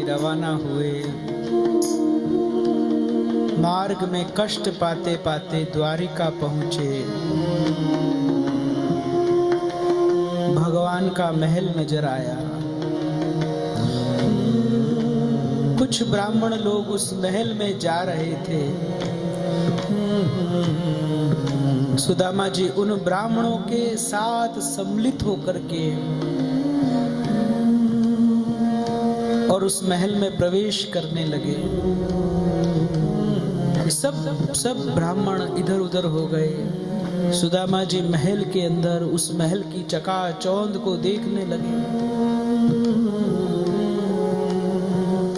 रवाना हुए। मार्ग में कष्ट पाते पाते द्वारिका पहुंचे। भगवान का महल नजर आया। कुछ ब्राह्मण लोग उस महल में जा रहे थे। सुदामा जी उन ब्राह्मणों के साथ सम्मिलित होकर के और उस महल में प्रवेश करने लगे। सब ब्राह्मण इधर उधर हो गए। सुदामा जी महल के अंदर उस महल की चकाचौंध को देखने लगे।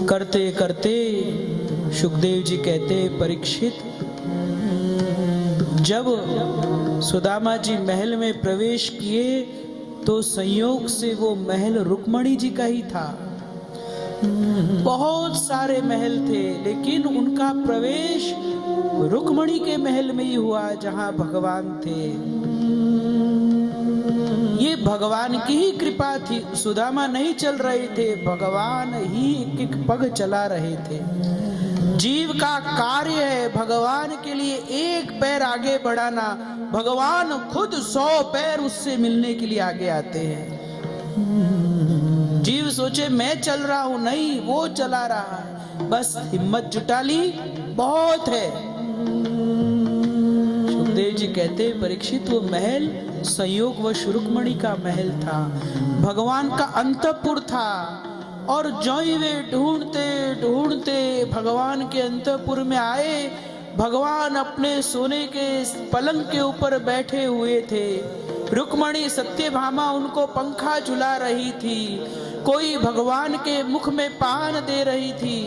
करते करते सुखदेव जी कहते, परीक्षित, जब सुदामा जी महल में प्रवेश किए तो संयोग से वो महल रुक्मणी जी का ही था। बहुत सारे महल थे, लेकिन उनका प्रवेश रुक्मणी के महल में ही हुआ जहां भगवान थे। ये भगवान की ही कृपा थी। सुदामा नहीं चल रहे थे, भगवान ही एक एक पग चला रहे थे। जीव का कार्य है भगवान के लिए एक पैर आगे बढ़ाना। भगवान खुद 100 पैर उससे मिलने के लिए आगे आते हैं। जीव सोचे मैं चल रहा हूं, नहीं, वो चला रहा है। बस हिम्मत जुटा ली, बहुत है। सुखदेव जी कहते, परीक्षित, वो महल संयोगवश रुक्मणी का महल था, भगवान का अंतःपुर था। और जो ही वे ढूंढते ढूंढते भगवान के अंतःपुर में आए, भगवान अपने सोने के पलंग के ऊपर बैठे हुए थे। रुक्मणी सत्यभामा उनको पंखा झुला रही थी। कोई भगवान के मुख में पान दे रही थी,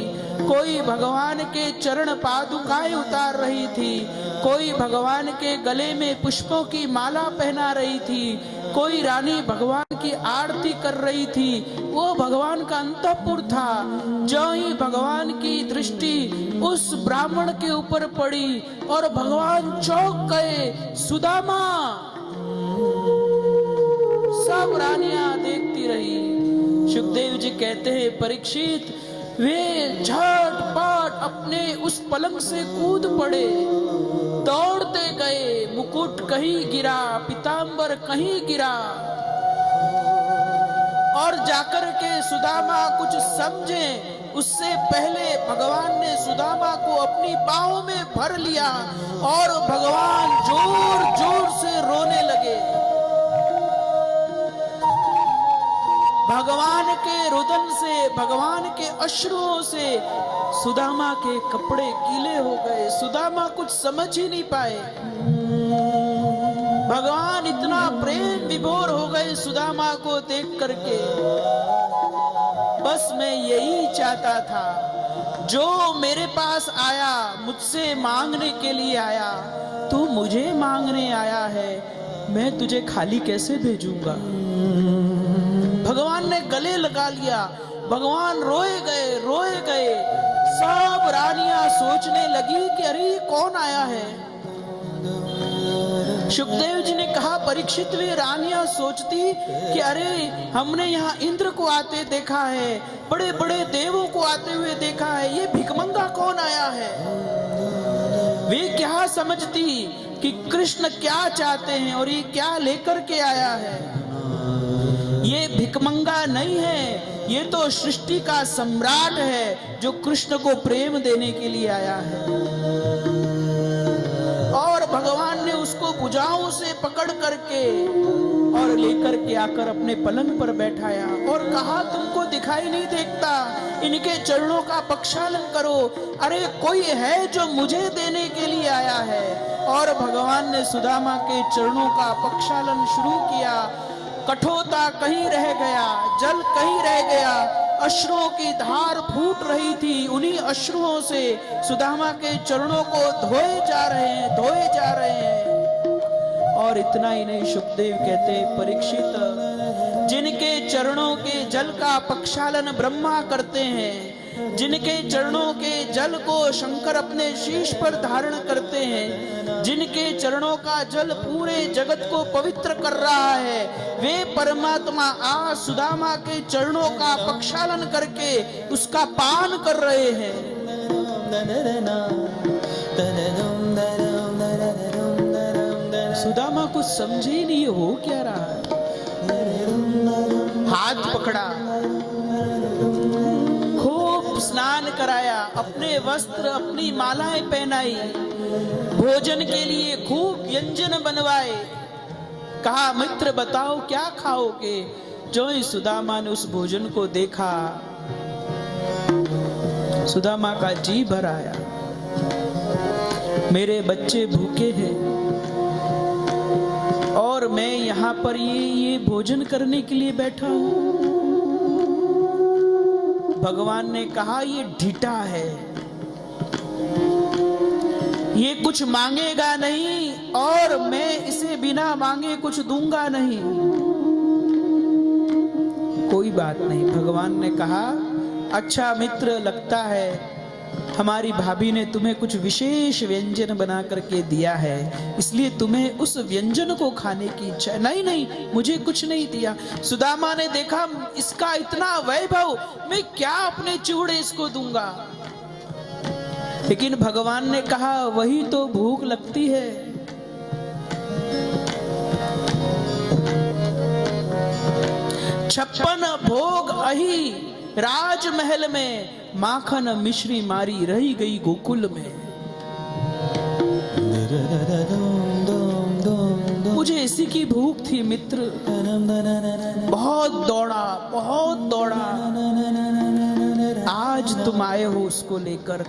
कोई भगवान के चरण पादुकाएं उतार रही थी, कोई भगवान के गले में पुष्पों की माला पहना रही थी, कोई रानी भगवान की आरती कर रही थी। वो भगवान का अंतःपुर था। जो ही भगवान की दृष्टि उस ब्राह्मण के ऊपर पड़ी और भगवान चौंक गए। सुदामा! सब रानियां देखती रही। सुखदेव जी कहते हैं, परीक्षित, वे झटपट अपने उस पलंग से कूद पड़े, दौड़ते गए। मुकुट कहीं गिरा, पीतांबर कहीं गिरा, और जाकर के सुदामा कुछ समझे उससे पहले भगवान ने सुदामा को अपनी बाहों में भर लिया और भगवान जोर जोर से रोने लगे। भगवान के रुदन से, भगवान के अश्रुओं से सुदामा के कपड़े गीले हो गए। सुदामा कुछ समझ ही नहीं पाए। भगवान इतना प्रेम विभोर हो गए सुदामा को देख करके। बस मैं यही चाहता था, जो मेरे पास आया, मुझसे मांगने के लिए आया, तू मुझे मांगने आया है, मैं तुझे खाली कैसे भेजूंगा। भगवान ने गले लगा लिया। भगवान रोए गए। सब रानियां सोचने लगी कि अरे कौन आया है। सुखदेव जी ने कहा, परीक्षित, वे रानियां सोचती कि अरे हमने यहाँ इंद्र को आते देखा है, बड़े बड़े देवों को आते हुए देखा है, ये भिखमंगा कौन आया है। वे क्या समझती कि कृष्ण क्या चाहते हैं और ये क्या लेकर के आया है। ये भिखमंगा नहीं है, ये तो सृष्टि का सम्राट है जो कृष्ण को प्रेम देने के लिए आया है। और भगवान ने उसको भुजाओं से पकड़ करके और लेकर के आकर अपने पलंग पर बैठाया और कहा, तुमको दिखाई नहीं देखता, इनके चरणों का प्रक्षालन करो। अरे कोई है जो मुझे देने के लिए आया है। और भगवान ने सुदामा के चरणों का प्रक्षालन शुरू किया। कठोरता कहीं रह गया, जल कहीं रह गया, अश्रुओं की धार फूट रही थी। उन्हीं अश्रुओं से सुदामा के चरणों को धोए जा रहे हैं। और इतना ही नहीं, सुखदेव कहते, परीक्षित, जिनके जिनके चरणों के जल का प्रक्षालन ब्रह्मा करते हैं, जिनके चरणों के जल को शंकर अपने शीश पर धारण करते हैं, जिनके चरणों का जल पूरे जगत को पवित्र कर रहा है, वे परमात्मा आज सुदामा के चरणों का प्रक्षालन करके उसका पान कर रहे हैं। सुदामा कुछ समझे ही नहीं हो क्या रहा है। हाथ पकड़ा, खूब स्नान कराया, अपने वस्त्र अपनी मालाएं पहनाई, भोजन के लिए खूब व्यंजन बनवाए। कहा मित्र बताओ क्या खाओगे। जो ही सुदामा ने उस भोजन को देखा, सुदामा का जी भर आया। मेरे बच्चे भूखे हैं और मैं यहाँ पर ये भोजन करने के लिए बैठा हूं। भगवान ने कहा ये ढीठा है, ये कुछ मांगेगा नहीं और मैं इसे बिना मांगे कुछ दूंगा नहीं। कोई बात नहीं। भगवान ने कहा अच्छा मित्र, लगता है हमारी भाभी ने तुम्हें कुछ विशेष व्यंजन बना करके दिया है, इसलिए तुम्हें उस व्यंजन को खाने की इच्छा है। नहीं नहीं, मुझे कुछ नहीं दिया। सुदामा ने देखा इसका इतना वैभव, मैं क्या अपने चिवड़े इसको दूंगा। लेकिन भगवान ने कहा वही तो भूख लगती है। छप्पन भोग अही राजमहल में, माखन मिश्री मारी रही गई गोकुल में। मुझे इसी की भूख थी मित्र। बहुत दौड़ा, बहुत दौड़ा, आज तुम आए हो उसको लेकर।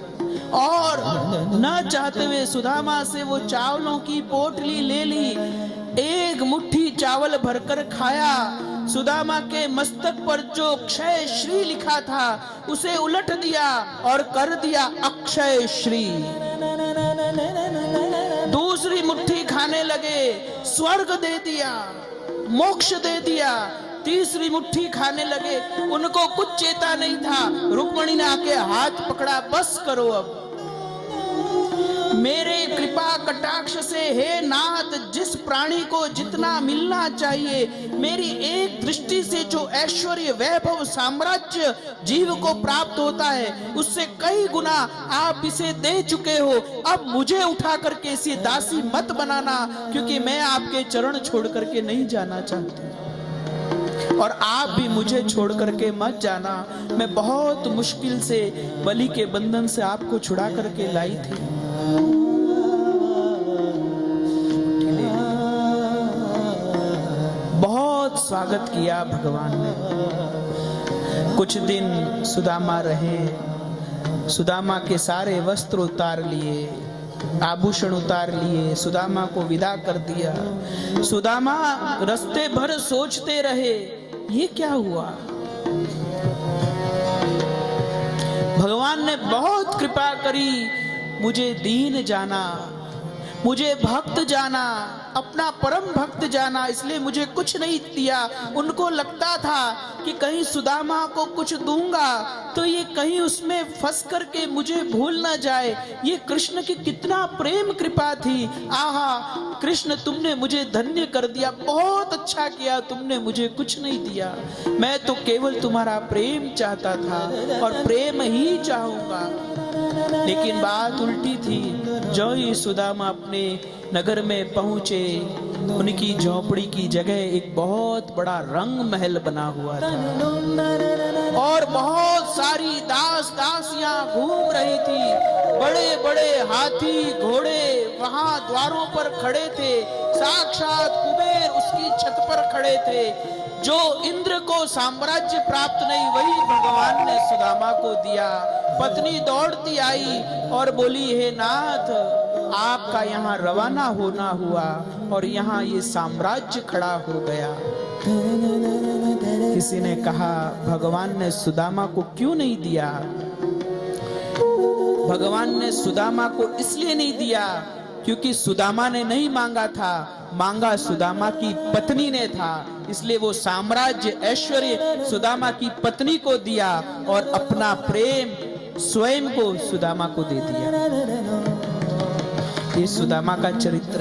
और न चाहते हुए सुदामा से वो चावलों की पोटली ले ली, एक मुट्ठी चावल भरकर खाया। सुदामा के मस्तक पर जो क्षय श्री लिखा था उसे उलट दिया और कर दिया अक्षय श्री। दूसरी मुट्ठी खाने लगे, स्वर्ग दे दिया, मोक्ष दे दिया। तीसरी मुट्ठी खाने लगे, उनको कुछ चेता नहीं था। रुक्मिणी ने आके हाथ पकड़ा, बस करो अब। मेरे कृपा कटाक्ष से हे नाथ, जिस प्राणी को जितना मिलना चाहिए, मेरी एक दृष्टि से जो ऐश्वर्य वैभव साम्राज्य जीव को प्राप्त होता है, उससे कई गुना आप इसे दे चुके हो। अब मुझे उठा करके इसे दासी मत बनाना, क्योंकि मैं आपके चरण छोड़ करके नहीं जाना चाहती और आप भी मुझे छोड़ करके मत जाना। मैं बहुत मुश्किल से बलि के बंधन से आपको छुड़ा करके लाई थी। बहुत स्वागत किया भगवान ने। कुछ दिन सुदामा रहे, सुदामा के सारे वस्त्र उतार लिए, आभूषण उतार लिए, सुदामा को विदा कर दिया। सुदामा रास्ते भर सोचते रहे ये क्या हुआ। भगवान ने बहुत कृपा करी, मुझे दीन जाना, मुझे भक्त जाना, अपना परम भक्त जाना, इसलिए मुझे कुछ नहीं दिया। उनको लगता था कि कहीं सुदामा को कुछ दूंगा तो ये कहीं उसमें फंस करके मुझे भूल ना जाए। ये कृष्ण की कितना प्रेम कृपा थी। आहा कृष्ण, तुमने मुझे धन्य कर दिया, बहुत अच्छा किया, तुमने मुझे कुछ नहीं दिया। मैं तो केवल तुम्हारा प्रेम चाहता था और प्रेम ही चाहूंगा। लेकिन बात उल्टी थी। जो ही सुदामा अपने नगर में पहुंचे, उनकी झोपड़ी की जगह एक बहुत बड़ा रंग महल बना हुआ था और बहुत सारी दास दासियां घूम रही थी। बड़े बड़े हाथी घोड़े वहां द्वारों पर खड़े थे। साक्षात कुबेर उसकी छत पर खड़े थे। जो इंद्र को साम्राज्य प्राप्त नहीं, वही भगवान ने सुदामा को दिया। पत्नी दौड़ती आई और बोली, हे नाथ, आपका यहाँ रवाना होना हुआ और यहाँ ये साम्राज्य खड़ा हो गया। किसी ने कहा भगवान ने सुदामा को क्यों नहीं दिया। भगवान ने सुदामा को इसलिए नहीं दिया क्योंकि सुदामा ने नहीं मांगा था, मांगा सुदामा की पत्नी ने था, इसलिए वो साम्राज्य ऐश्वर्य सुदामा की पत्नी को दिया और अपना प्रेम स्वयं को सुदामा को दे दिया। ये सुदामा का चरित्र है।